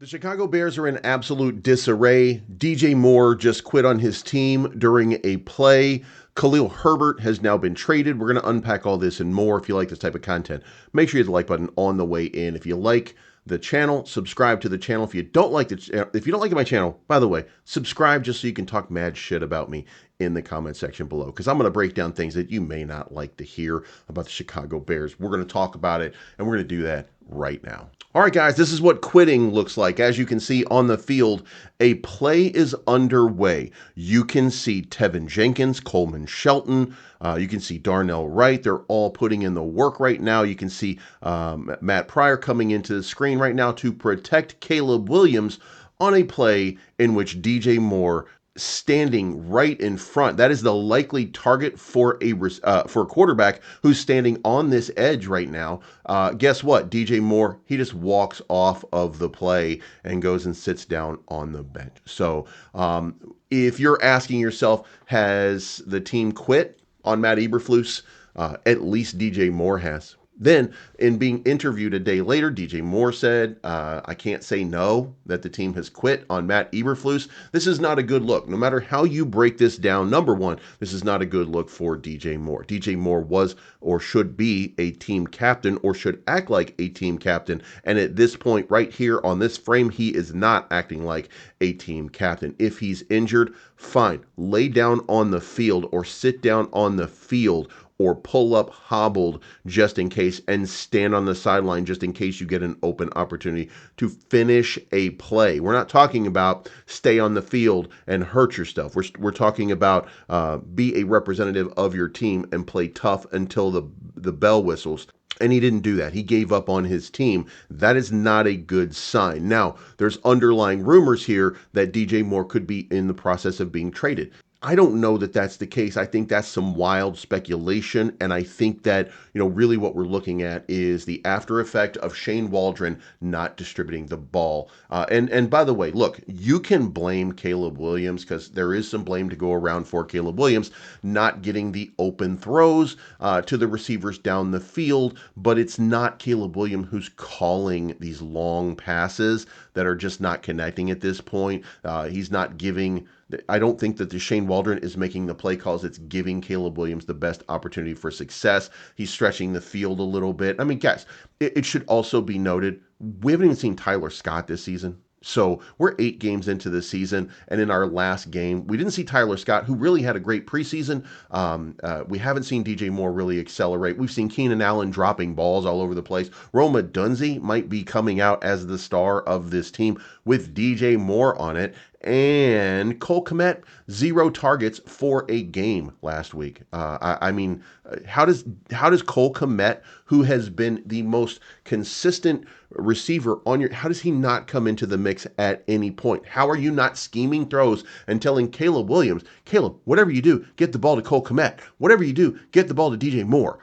The Chicago Bears are in absolute disarray. DJ Moore just quit on his team during a play. Khalil Herbert has now been traded. We're going to unpack all this and more. If you like this type of content, make sure you hit the like button on the way in. If you like the channel, subscribe to the channel. If you don't like my channel, by the way, subscribe just so you can talk mad shit about me in the comment section below, because I'm going to break down things that you may not like to hear about the Chicago Bears. We're going to talk about it, and we're going to do that right now. All right, guys, this is what quitting looks like. As you can see on the field, a play is underway. You can see Tevin Jenkins, Coleman Shelton, you can see Darnell Wright. They're all putting in the work right now. You can see Matt Pryor coming into the screen right now to protect Caleb Williams on a play in which DJ Moore standing right in front. That is the likely target for a quarterback who's standing on this edge right now. Guess what? DJ Moore, he just walks off of the play and goes and sits down on the bench. So if you're asking yourself, has the team quit on Matt Eberflus? At least DJ Moore has. Then, in being interviewed a day later, DJ Moore said, I can't say no, that the team has quit on Matt Eberflus. This is not a good look. No matter how you break this down, number one, this is not a good look for DJ Moore. DJ Moore was or should be a team captain, or should act like a team captain. And at this point right here on this frame, he is not acting like a team captain. If he's injured, fine. Lay down on the field or sit down on the field, or pull up hobbled just in case, and stand on the sideline just in case you get an open opportunity to finish a play. We're not talking about stay on the field and hurt yourself. We're talking about be a representative of your team and play tough until the bell whistles. And he didn't do that. He gave up on his team. That is not a good sign. Now, there's underlying rumors here that DJ Moore could be in the process of being traded. I don't know that that's the case. I think that's some wild speculation, and I think that, really what we're looking at is the after effect of Shane Waldron not distributing the ball. And by the way, look, you can blame Caleb Williams, because there is some blame to go around for Caleb Williams not getting the open throws to the receivers down the field, but it's not Caleb Williams who's calling these long passes that are just not connecting at this point. He's not giving... I don't think that the Shane Waldron is making the play calls. It's giving Caleb Williams the best opportunity for success. He's stretching the field a little bit. I mean, guys, it should also be noted, we haven't even seen Tyler Scott this season. So we're 8 games into the season, and in our last game, we didn't see Tyler Scott, who really had a great preseason. We haven't seen DJ Moore really accelerate. We've seen Keenan Allen dropping balls all over the place. Roma Dunze might be coming out as the star of this team with DJ Moore on it. And Cole Kmet, 0 targets for a game last week. I mean, how does Cole Kmet, who has been the most consistent receiver on your, how does he not come into the mix at any point? How are you not scheming throws and telling Caleb Williams, Caleb, whatever you do, get the ball to Cole Kmet. Whatever you do, get the ball to DJ Moore.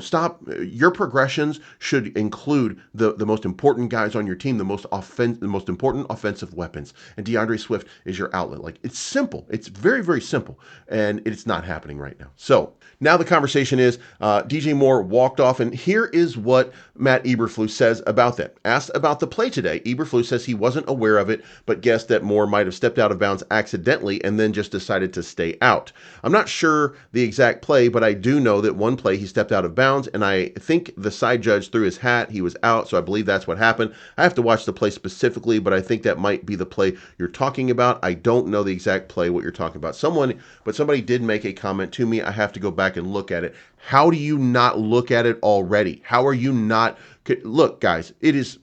Stop. Your progressions should include the most important guys on your team, the most important offensive weapons. And DeAndre Swift is your outlet. It's simple. It's very, very simple. And it's not happening right now. So now the conversation is DJ Moore walked off, and here is what Matt Eberflus says about that. Asked about the play today, Eberflus says he wasn't aware of it, but guessed that Moore might have stepped out of bounds accidentally and then just decided to stay out. I'm not sure the exact play, but I do know that one play he stepped out of bounds, and I think the side judge threw his hat. He was out, so I believe that's what happened. I have to watch the play specifically, but I think that might be the play you're talking about. I don't know the exact play, what you're talking about. Somebody did make a comment to me. I have to go back and look at it. How do you not look at it already? How are you not... Look, guys, it is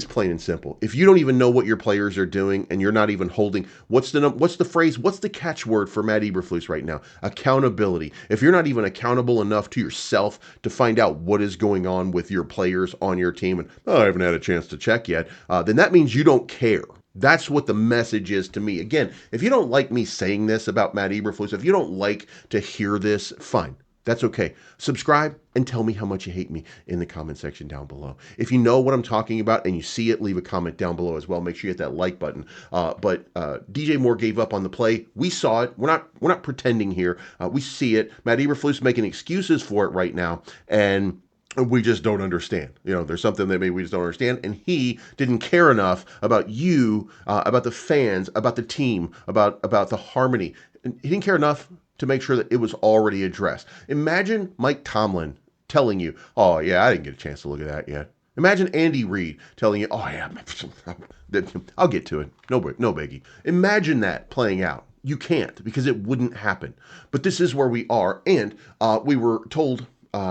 plain and simple. If you don't even know what your players are doing and you're not even holding, what's the phrase, what's the catchword for Matt Eberflus right now? Accountability. If you're not even accountable enough to yourself to find out what is going on with your players on your team, and I haven't had a chance to check yet, then that means you don't care. That's what the message is to me. Again, if you don't like me saying this about Matt Eberflus, if you don't like to hear this, fine. That's okay. Subscribe and tell me how much you hate me in the comment section down below. If you know what I'm talking about and you see it, leave a comment down below as well. Make sure you hit that like button. But DJ Moore gave up on the play. We saw it. We're not pretending here. We see it. Matt Eberflus making excuses for it right now. And We just don't understand. There's something that maybe we just don't understand. And he didn't care enough about you, about the fans, about the team, about the harmony. And he didn't care enough to make sure that it was already addressed. Imagine Mike Tomlin telling you, "Oh yeah, I didn't get a chance to look at that yet." Imagine Andy Reid telling you, "Oh yeah, I'll get to it. No biggie." Imagine that playing out. You can't, because it wouldn't happen. But this is where we are, and we were told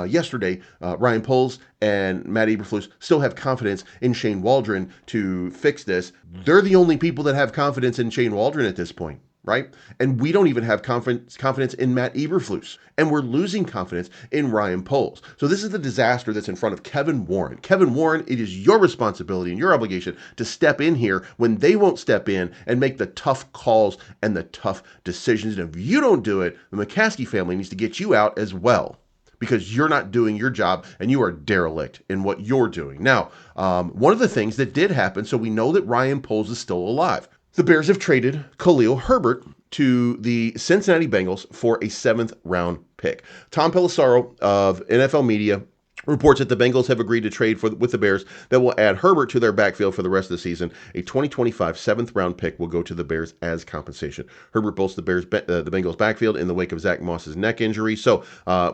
yesterday, Ryan Poles and Matt Eberflus still have confidence in Shane Waldron to fix this. They're the only people that have confidence in Shane Waldron at this point, right? And we don't even have confidence in Matt Eberflus. And we're losing confidence in Ryan Poles. So this is the disaster that's in front of Kevin Warren. Kevin Warren, it is your responsibility and your obligation to step in here when they won't step in and make the tough calls and the tough decisions. And if you don't do it, the McCaskey family needs to get you out as well, because you're not doing your job and you are derelict in what you're doing. Now, one of the things that did happen, so we know that Ryan Poles is still alive. The Bears have traded Khalil Herbert to the Cincinnati Bengals for a 7th-round pick. Tom Pelissero of NFL Media reports that the Bengals have agreed to trade with the Bears that will add Herbert to their backfield for the rest of the season. A 2025 7th-round pick will go to the Bears as compensation. Herbert bolsters the Bengals backfield in the wake of Zach Moss's neck injury. So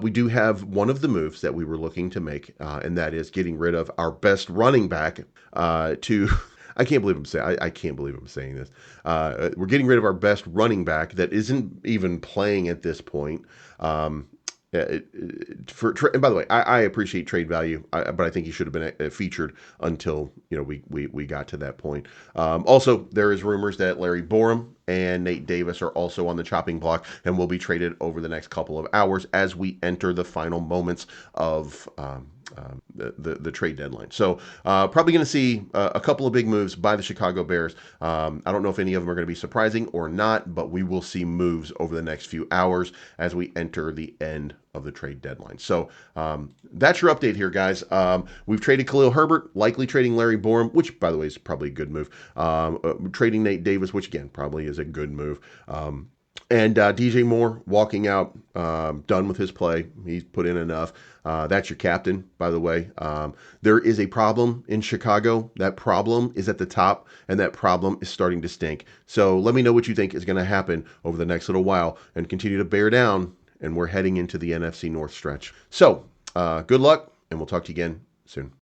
we do have one of the moves that we were looking to make, and that is getting rid of our best running back to I can't believe I'm saying. I can't believe I'm saying this. We're getting rid of our best running back that isn't even playing at this point. And by the way, I appreciate trade value, but I think he should have been featured until we got to that point. Also, there is rumors that Larry Borum and Nate Davis are also on the chopping block and will be traded over the next couple of hours as we enter the final moments of the trade deadline. So probably going to see a couple of big moves by the Chicago Bears. I don't know if any of them are going to be surprising or not, but we will see moves over the next few hours as we enter the end of the trade deadline. So that's your update here, guys. We've traded Khalil Herbert, likely trading Larry Borum, which, by the way, is probably a good move. Trading Nate Davis, which, again, probably is a good move. And DJ Moore walking out, done with his play. He's put in enough. That's your captain, by the way. There is a problem in Chicago. That problem is at the top, and that problem is starting to stink. So let me know what you think is going to happen over the next little while, and continue to bear down, and we're heading into the NFC North stretch. So good luck, and we'll talk to you again soon.